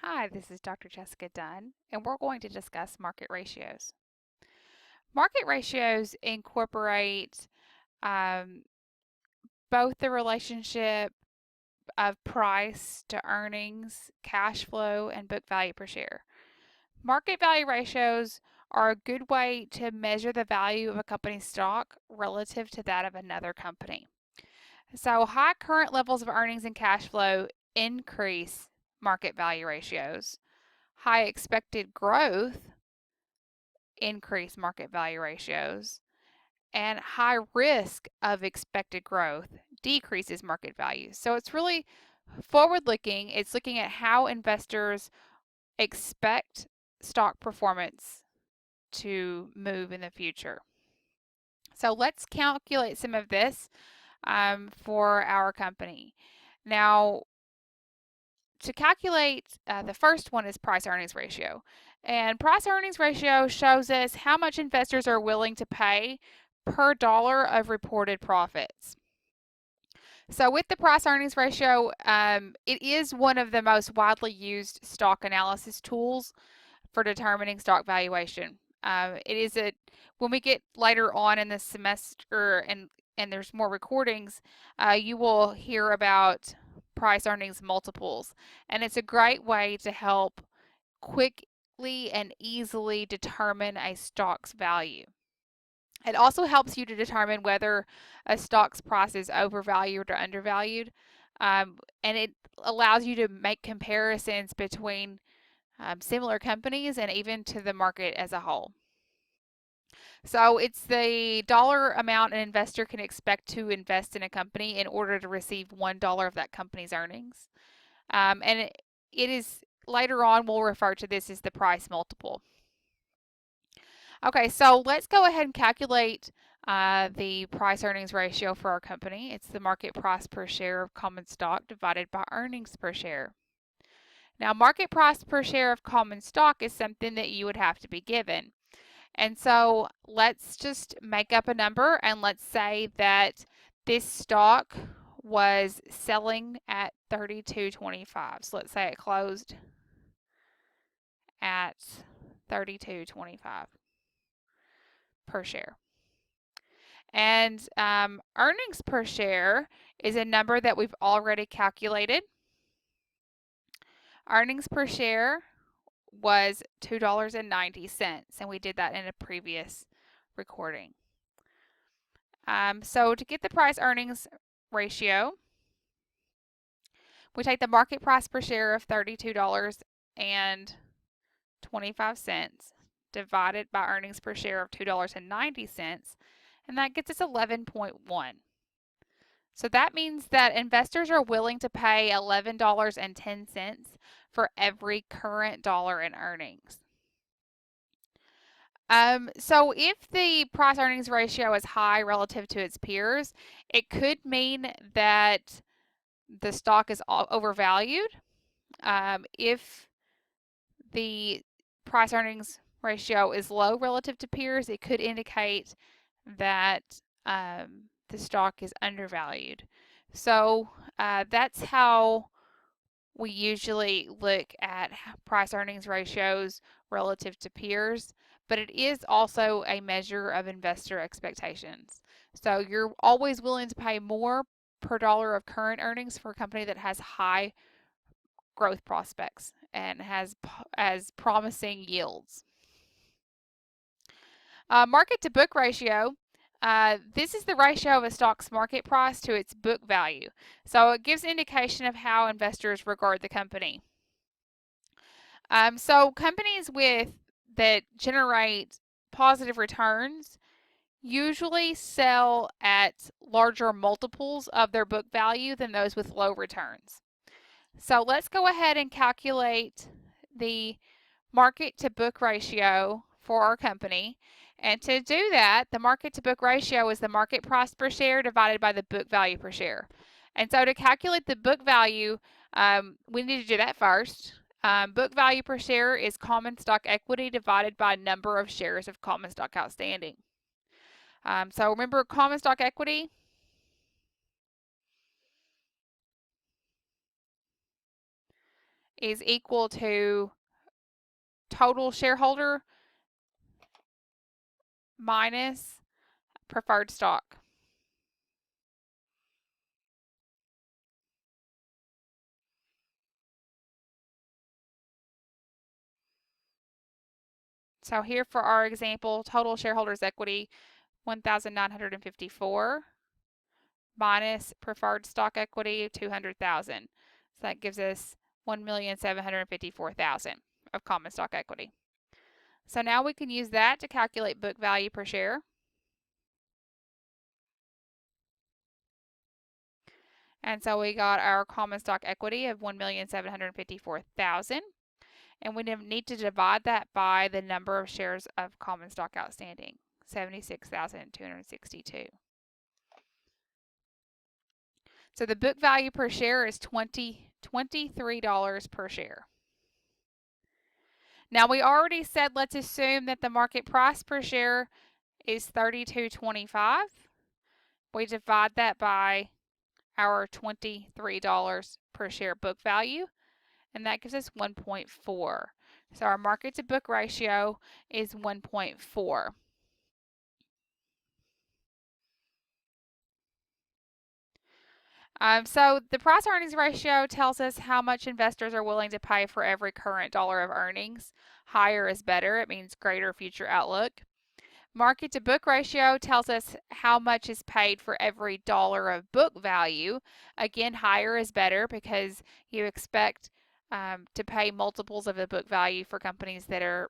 Hi, this is Dr. Jessica Dunn, and we're going to discuss market ratios. Market ratios incorporate um, both the relationship of price to earnings, cash flow, and book value per share. Market value ratios are a good way to measure the value of a company's stock relative to that of another company. So, high current levels of earnings and cash flow increase market value ratios. High expected growth increase market value ratios, and high risk of expected growth decreases market value. So it's really forward looking. It's looking at how investors expect stock performance to move in the future. So let's calculate some of this for our company. Now, to calculate, the first one is price earnings ratio. And price earnings ratio shows us how much investors are willing to pay per dollar of reported profits. So, with the price earnings ratio, it is one of the most widely used stock analysis tools for determining stock valuation. It is a when we get later on in the semester and there's more recordings, you will hear about price earnings multiples, and it's a great way to help quickly and easily determine a stock's value. It also helps you to determine whether a stock's price is overvalued or undervalued, and it allows you to make comparisons between similar companies and even to the market as a whole. So it's the dollar amount an investor can expect to invest in a company in order to receive $1 of that company's earnings. And it is later on we'll refer to this as the price multiple. Okay, so let's go ahead and calculate the price earnings ratio for our company. It's the market price per share of common stock divided by earnings per share. Now, market price per share of common stock is something that you would have to be given. And so let's just make up a number and let's say that this stock was selling at 32.25. So let's say it closed at 32.25 per share. And earnings per share is a number that we've already calculated. Earnings per share was $2.90, and we did that in a previous recording. So to get the price earnings ratio, we take the market price per share of $32.25 divided by earnings per share of $2.90, and that gets us 11.1. So that means that investors are willing to pay $11.10 for every current dollar in earnings. So if the price earnings ratio is high relative to its peers, it could mean that the stock is overvalued. If the price earnings ratio is low relative to peers, it could indicate that the stock is undervalued. So that's how we usually look at price earnings ratios relative to peers, but it is also a measure of investor expectations. So you're always willing to pay more per dollar of current earnings for a company that has high growth prospects and has as promising yields. Market to book ratio. This is the ratio of a stock's market price to its book value. So it gives an indication of how investors regard the company. So companies that generate positive returns usually sell at larger multiples of their book value than those with low returns. So let's go ahead and calculate the market to book ratio for our company. And to do that, the market to book ratio is the market price per share divided by the book value per share. And so to calculate the book value, we need to do that first. Book value per share is common stock equity divided by number of shares of common stock outstanding. So remember common stock equity? is equal to total shareholder minus preferred stock. So here for our example, total shareholders equity 1,954 minus preferred stock equity 200,000. So that gives us 1,754,000 of common stock equity. So now we can use that to calculate book value per share. And so we got our common stock equity of 1,754,000. And we need to divide that by the number of shares of common stock outstanding, 76,262. So the book value per share is $23 per share. Now we already said let's assume that the market price per share is $32.25. We divide that by our $23 per share book value, and that gives us 1.4. So our market to book ratio is 1.4. So the price earnings ratio tells us how much investors are willing to pay for every current dollar of earnings. Higher is better. It means greater future outlook. Market to book ratio tells us how much is paid for every dollar of book value. Again, higher is better because you expect to pay multiples of the book value for companies that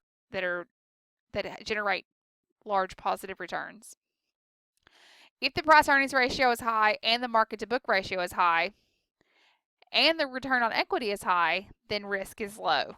generate large positive returns. If the price earnings ratio is high and the market to book ratio is high and the return on equity is high, then risk is low.